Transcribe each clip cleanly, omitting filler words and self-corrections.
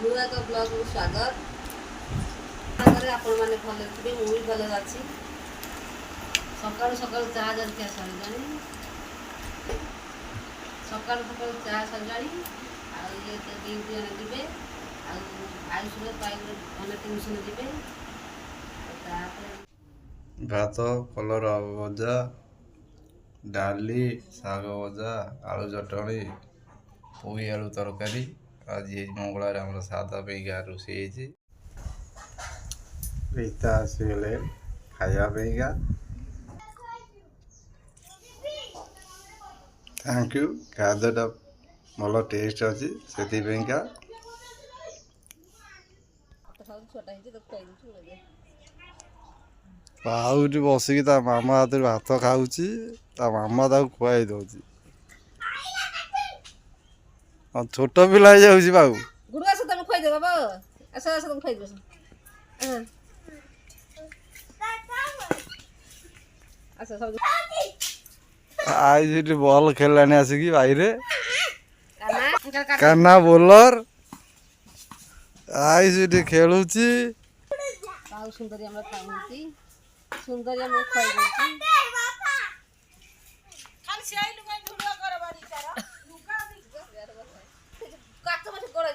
नुआ तो ब्लॉग को स्वागत आपण मैंने भले थे मुझे भले अच्छी सका सका चाह जलखिया सर सका सका चाह सर ये ड्यूटी जन जी आयुष पाइप ट्यूशन जी भात कलर भजा डाली शाग भजा आलू चटणी पोई आलू तरकारी आज मंगलार आम सादा पैका रोषे रीता आसगले खायापा थैंक यू खाद्यटा भल टेस्ट अच्छी से आउट बसिकी ता मामा हाथ भात खाऊची ता मामा ताको खुआई दउची छोट पिला जाऊची बाबू गुरु आस तुम खुआई दे बाबा आस आस तुम खुआई दे आस सब आई बल खेलानी आसिकी बाहर काना काना बोलर आई खेलुची आउ सुंदरी हमरा खाउची सुंदरी हम खुआई देची खाली से आई लुगाई ढुडा करबारी तारा लुगा काट मत कर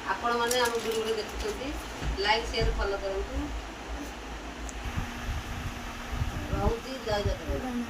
आपण माने हम वीडियो देखुछथि लाइक शेयर फॉलो करंतु बहुत ही जय जय